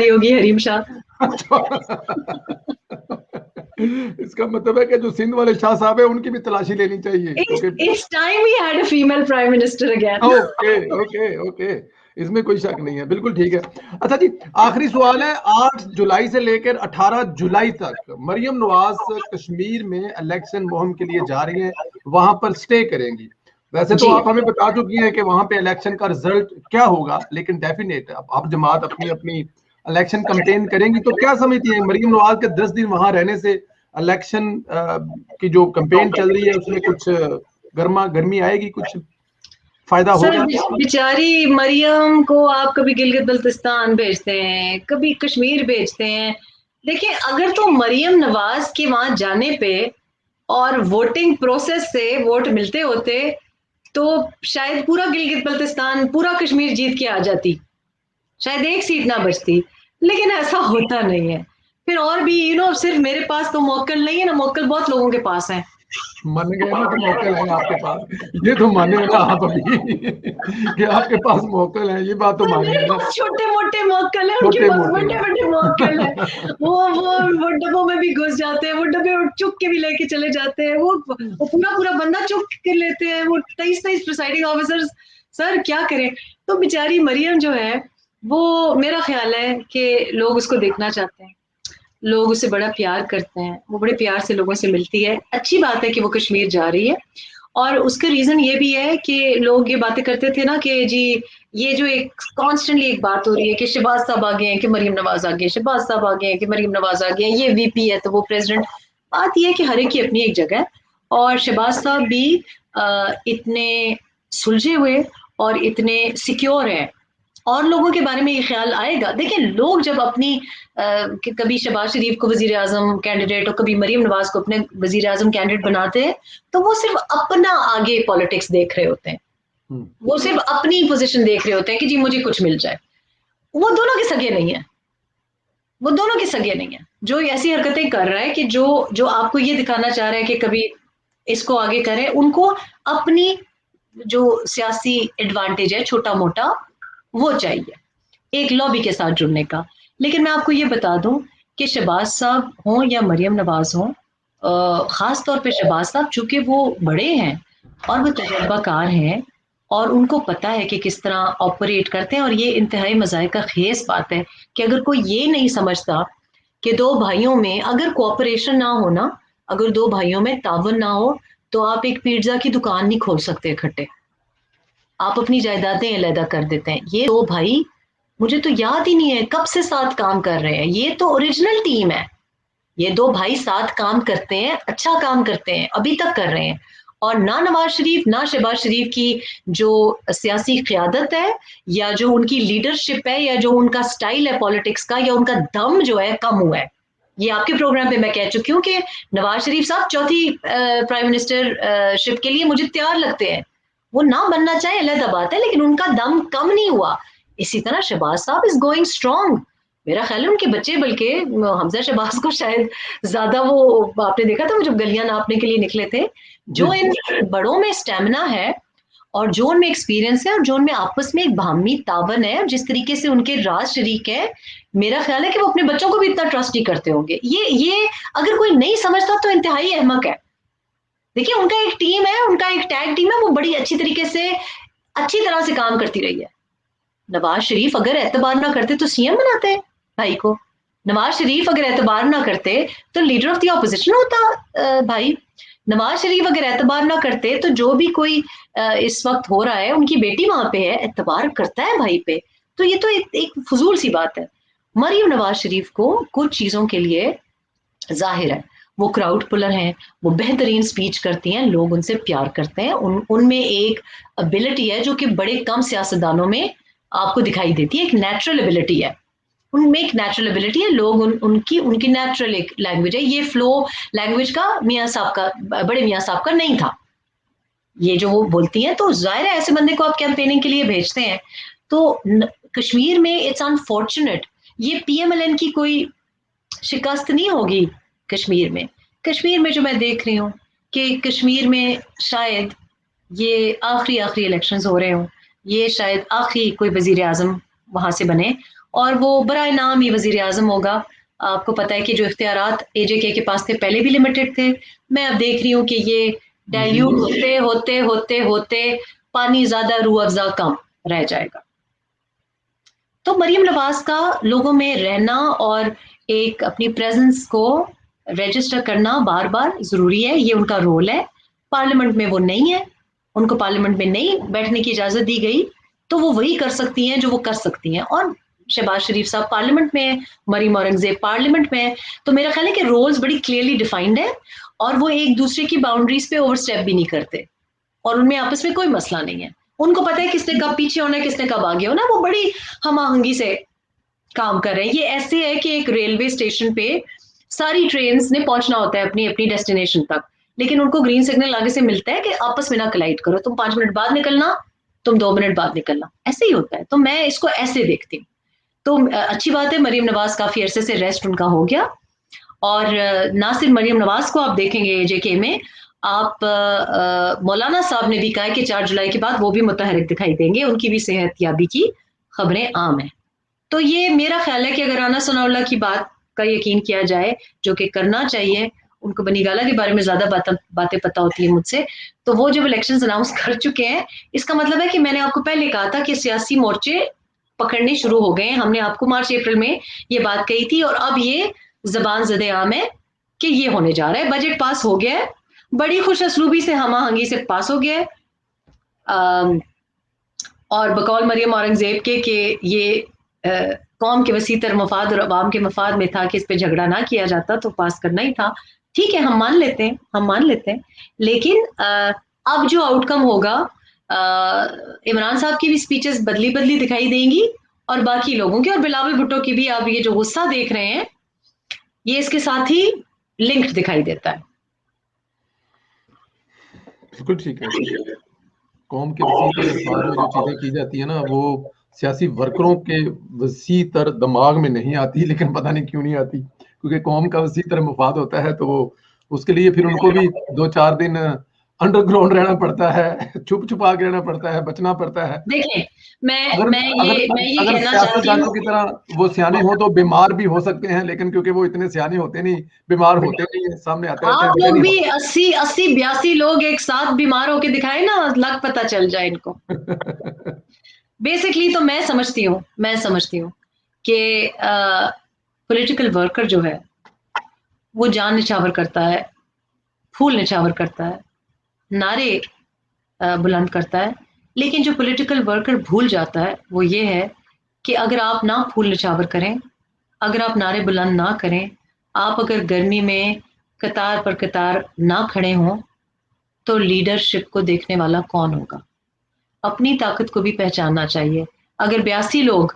ہوگی حریم شاہ. اس کا مطلب ہے کہ جو سندھ والے شاہ صاحب ہیں ان کی بھی تلاشی لینی چاہیے. It's time we had a female prime minister again. Okay اس میں کوئی شک نہیں ہے, بالکل ٹھیک ہے. اچھا جی, آخری سوال ہے. 8 جولائی سے لے کر 18 جولائی تک مریم نواز کشمیر میں الیکشن مہم کے لیے جا رہی ہیں, وہاں پر سٹے کریں گی. ویسے تو آپ ہمیں بتا چکی ہیں کہ وہاں پہ الیکشن کا رزلٹ کیا ہوگا, لیکن ڈیفینیٹ اب جماعت اپنی الیکشن کمپین کریں گی, تو کیا سمجھتی ہیں مریم نواز کے 10 دن وہاں رہنے سے الیکشن کی جو کمپین چل رہی ہے اس میں کچھ گرمی آئے گی, کچھ فائدہ ہوگا؟ بیچاری مریم کو آپ کبھی گلگت بلتستان بھیجتے ہیں, کبھی کشمیر بھیجتے ہیں. دیکھیں, اگر تو مریم نواز کے وہاں جانے پہ اور ووٹنگ پروسیس سے ووٹ ملتے ہوتے تو شاید پورا گلگت بلتستان, پورا کشمیر جیت کے آ جاتی, شاید ایک سیٹ نہ بچتی. لیکن ایسا ہوتا نہیں ہے. پھر اور بھی صرف میرے پاس تو موکل نہیں ہے نا, موکل بہت لوگوں کے پاس ہیں. من گئے نا کہ موکل ہے آپ کے پاس, یہ تو مانے نا آپ ابھی کہ آپ کے پاس موکل ہے, یہ بات تو مانے میرے نا. پاس چھوٹے موٹے موکل ہیں, ان کے پاس بڑے بڑے موکل ہیں. وہ ڈبوں میں بھی گھس جاتے ہیں, وہ ڈبے چک کے بھی لے کے چلے جاتے ہیں, وہ پورا بندہ چک کے لیتے ہیں, وہ 23 پریسائڈنگ آفیسر. سر کیا کریں. تو بیچاری مریم جو ہے وہ, میرا خیال ہے کہ لوگ اس کو دیکھنا چاہتے ہیں, لوگ اسے بڑا پیار کرتے ہیں, وہ بڑے پیار سے لوگوں سے ملتی ہے. اچھی بات ہے کہ وہ کشمیر جا رہی ہے, اور اس کا ریزن یہ بھی ہے کہ لوگ یہ باتیں کرتے تھے نا کہ جی یہ جو ایک کانسٹنٹلی ایک بات ہو رہی ہے کہ شہباز صاحب آگے ہیں کہ مریم نواز آگے, شہباز صاحب آگے ہیں کہ مریم نواز آگے ہیں, یہ وی پی ہے تو وہ پریزیڈنٹ. بات یہ ہے کہ ہر ایک کی اپنی ایک جگہ ہے, اور شہباز صاحب بھی اتنے سلجھے ہوئے اور اتنے سیکیور ہیں, اور لوگوں کے بارے میں یہ خیال آئے گا. دیکھیں, لوگ جب اپنی کبھی شہباز شریف کو وزیر اعظم کینڈیڈیٹ اور کبھی مریم نواز کو اپنے وزیر اعظم کینڈیڈیٹ بناتے ہیں تو وہ صرف اپنا آگے پالیٹکس دیکھ رہے ہوتے ہیں, وہ صرف اپنی پوزیشن دیکھ رہے ہوتے ہیں کہ جی مجھے کچھ مل جائے. وہ دونوں کے سگے نہیں ہیں, وہ دونوں کے سگے نہیں ہیں. جو ایسی حرکتیں کر رہا ہے کہ جو آپ کو یہ دکھانا چاہ رہا ہے کہ کبھی اس کو آگے کرے, ان کو اپنی جو سیاسی ایڈوانٹیج ہے چھوٹا موٹا وہ چاہیے ایک لابی کے ساتھ جڑنے کا. لیکن میں آپ کو یہ بتا دوں کہ شہباز صاحب ہوں یا مریم نواز ہوں, خاص طور پہ شہباز صاحب چونکہ وہ بڑے ہیں اور وہ تجربہ کار ہیں, اور ان کو پتا ہے کہ کس طرح آپریٹ کرتے ہیں. اور یہ انتہائی مذائقہ خیز بات ہے کہ اگر کوئی یہ نہیں سمجھتا کہ دو بھائیوں میں اگر کوآپریشن نہ ہونا, اگر دو بھائیوں میں تعاون نہ ہو, تو آپ ایک پیزا کی دکان نہیں کھول سکتے اکٹھے, آپ اپنی جائیدادیں علیحدہ کر دیتے ہیں. یہ دو بھائی مجھے تو یاد ہی نہیں ہے کب سے ساتھ کام کر رہے ہیں, یہ تو اوریجنل ٹیم ہے. یہ دو بھائی ساتھ کام کرتے ہیں, اچھا کام کرتے ہیں, ابھی تک کر رہے ہیں. اور نہ نواز شریف نہ شہباز شریف کی جو سیاسی قیادت ہے یا جو ان کی لیڈرشپ ہے یا جو ان کا سٹائل ہے پالیٹکس کا یا ان کا دم جو ہے کم ہوا ہے. یہ آپ کے پروگرام پہ میں کہہ چکی ہوں کہ نواز شریف صاحب چوتھی پرائم منسٹر شپ کے لیے مجھے تیار لگتے ہیں, وہ نہ بننا چاہے علیحدہ بات ہے, لیکن ان کا دم کم نہیں ہوا. اسی طرح شہباز صاحب از گوئنگ اسٹرانگ. میرا خیال ہے ان کے بچے, بلکہ حمزہ شہباز کو شاید زیادہ, وہ آپ نے دیکھا تھا وہ جب گلیاں ناپنے کے لیے نکلے تھے, جو ان بڑوں میں اسٹیمنا ہے اور جو ان میں ایکسپیرینس ہے اور جو ان میں آپس میں ایک باہمی تعاون ہے, اور جس طریقے سے ان کے راز شریک ہے, میرا خیال ہے کہ وہ اپنے بچوں کو بھی اتنا ٹرسٹ نہیں کرتے ہوں گے. یہ اگر کوئی نہیں سمجھتا تو انتہائی احمق ہے. دیکھیے, ان کا ایک ٹیم ہے, ان کا ایک ٹیگ ٹیم ہے, وہ بڑی اچھی طریقے سے اچھی طرح سے کام کرتی رہی ہے. نواز شریف اگر اعتبار نہ کرتے تو سی ایم بناتے بھائی کو, نواز شریف اگر اعتبار نہ کرتے تو لیڈر آف دی اپوزیشن ہوتا بھائی. نواز شریف اگر اعتبار نہ کرتے تو جو بھی کوئی اس وقت ہو رہا ہے, ان کی بیٹی وہاں پہ ہے, اعتبار کرتا ہے بھائی پہ, تو یہ تو ایک فضول سی بات ہے. مریم نواز شریف کو کچھ چیزوں کے لیے ظاہر ہے وہ کراؤڈ پلر ہیں, وہ بہترین سپیچ کرتی ہیں, لوگ ان سے پیار کرتے ہیں, ان میں ایک ابیلٹی ہے جو کہ بڑے کم سیاستدانوں میں آپ کو دکھائی دیتی ہے, ایک نیچرل ابیلٹی ہے, ان میں ایک نیچرل ابیلٹی ہے. لوگ ان کی نیچرل ایک لینگویج ہے, یہ فلو لینگویج کا میاں صاحب کا, بڑے میاں صاحب کا نہیں تھا یہ جو وہ بولتی ہیں. تو ظاہر ہے ایسے بندے کو آپ کیمپیننگ کے لیے بھیجتے ہیں. تو کشمیر میں اٹس انفارچونیٹ, یہ پی ایم ایل این کی کوئی شکست نہیں ہوگی کشمیر میں. کشمیر میں جو میں دیکھ رہی ہوں کہ کشمیر میں شاید یہ آخری الیکشنز ہو رہے ہوں, یہ شاید آخری کوئی وزیر اعظم وہاں سے بنے, اور وہ برائے نام ہی وزیر اعظم ہوگا. آپ کو پتا ہے کہ جو اختیارات اے جے کے پاس تھے پہلے بھی لمیٹڈ تھے. میں اب دیکھ رہی ہوں کہ یہ جی ڈائلیوٹ ہوتے ہوتے ہوتے ہوتے پانی زیادہ روح افزا کم رہ جائے گا. تو مریم نواز کا لوگوں میں رہنا اور ایک اپنی پریزنس کو رجسٹر کرنا بار بار ضروری ہے. یہ ان کا رول ہے. پارلیمنٹ میں وہ نہیں ہے, ان کو پارلیمنٹ میں نہیں بیٹھنے کی اجازت دی گئی, تو وہ وہی کر سکتی ہیں جو وہ کر سکتی ہیں. اور شہباز شریف صاحب پارلیمنٹ میں ہے, مریم اورنگزیب پارلیمنٹ میں ہے, تو میرا خیال ہے کہ رولز بڑی کلیئرلی ڈیفائنڈ ہے اور وہ ایک دوسرے کی باؤنڈریز پہ اوور اسٹیپ بھی نہیں کرتے اور ان میں آپس میں کوئی مسئلہ نہیں ہے. ان کو پتا ہے کس نے کب پیچھے ہونا ہے, کس نے کب آگے ہونا. وہ بڑی ہم آہنگی سے کام کر رہے ہیں. یہ ایسے ہے کہ ایک ریلوے اسٹیشن پہ ساری ٹرینز نے پہنچنا ہوتا ہے اپنی اپنی ڈیسٹینیشن تک, لیکن ان کو گرین سگنل آگے سے ملتا ہے کہ آپس میں نہ کلائڈ کرو, تم 5 منٹ بعد نکلنا, تم 2 منٹ بعد نکلنا, ایسے ہی ہوتا ہے. تو میں اس کو ایسے دیکھتی ہوں. تو اچھی بات ہے, مریم نواز کافی عرصے سے ریسٹ ان کا ہو گیا, اور نہ صرف مریم نواز کو آپ دیکھیں گے جے کے میں, آپ مولانا صاحب نے بھی کہا کہ 4 جولائی کے بعد وہ بھی متحرک دکھائی دیں گے, ان کی بھی صحت یابی کی خبریں عام ہیں. تو یہ میرا خیال ہے کہ اگر رانا ثناء اللہ کی بات کا یقین کیا جائے, جو کہ کرنا چاہیے, ان کو بنی گالہ کے بارے میں زیادہ باتیں پتہ ہوتی ہیں مجھ سے, تو وہ جب الیکشنز اناؤنس کر چکے ہیں, اس کا مطلب ہے کہ میں نے آپ کو پہلے کہا تھا کہ سیاسی مورچے پکڑنے شروع ہو گئے ہیں. ہم نے آپ کو مارچ اپریل میں یہ بات کہی تھی, اور اب یہ زبان زد عام ہے کہ یہ ہونے جا رہا ہے. بجٹ پاس ہو گیا ہے, بڑی خوش اسلوبی سے, ہم آہنگی سے پاس ہو گیا ہے, اور بقول مریم اورنگزیب کے کہ یہ قوم کے وسیع تر مفاد اور عوام کے مفاد میں تھا کہ اس پہ جھگڑا نہ کیا جاتا, تو پاس کرنا ہی تھا. ٹھیک ہے, ہم مان لیتے ہیں, ہم مان لیتے ہیں, لیکن اب جو آؤٹ کم ہوگا, عمران صاحب کی بھی سپیچز بدلی بدلی دکھائی دیں گی, اور باقی لوگوں کی, اور بلاول بھٹو کی بھی. آپ یہ جو غصہ دیکھ رہے ہیں, یہ اس کے ساتھ ہی لنکڈ دکھائی دیتا ہے. بالکل ٹھیک ہے. قوم کے وسیع تر مفاد میں جو چیزیں کی جاتی ہیں نا, وہ سیاسی ورکروں کے وسیع تر دماغ میں نہیں آتی, لیکن پتہ نہیں کیوں نہیں آتی, کیونکہ قوم کا وسیع تر مفاد ہوتا ہے, تو وہ اس کے لیے پھر ان کو بھی 2-4 دن انڈر گراؤنڈ رہنا پڑتا ہے, چھپ چھپا کے رہنا پڑتا ہے, بچنا پڑتا ہے. دیکھیں, اگر میں یہ اگر کہنا چاہتی سیاستدانوں ہوں, کی طرح وہ سیانے ہوں تو بیمار بھی ہو سکتے ہیں, لیکن کیونکہ وہ اتنے سیانے ہوتے نہیں, بیمار ہوتے نہیں ہیں, سامنے آتے رہتے ہیں. آپ لوگ بھی 80-82 لوگ ایک ساتھ بیمار ہو کے دکھائے نا, لگ پتہ چل جائے ان کو. بیسکلی تو میں سمجھتی ہوں کہ پولیٹیکل ورکر جو ہے وہ جان نچھاور کرتا ہے, پھول نچھاور کرتا ہے, نعرے بلند کرتا ہے, لیکن جو پولیٹیکل ورکر بھول جاتا ہے وہ یہ ہے کہ اگر آپ نہ پھول نچھاور کریں, اگر آپ نعرے بلند نہ کریں, آپ اگر گرمی میں قطار پر قطار نہ کھڑے ہوں, تو لیڈرشپ کو دیکھنے والا کون ہوگا؟ اپنی طاقت کو بھی پہچاننا چاہیے. اگر 82 لوگ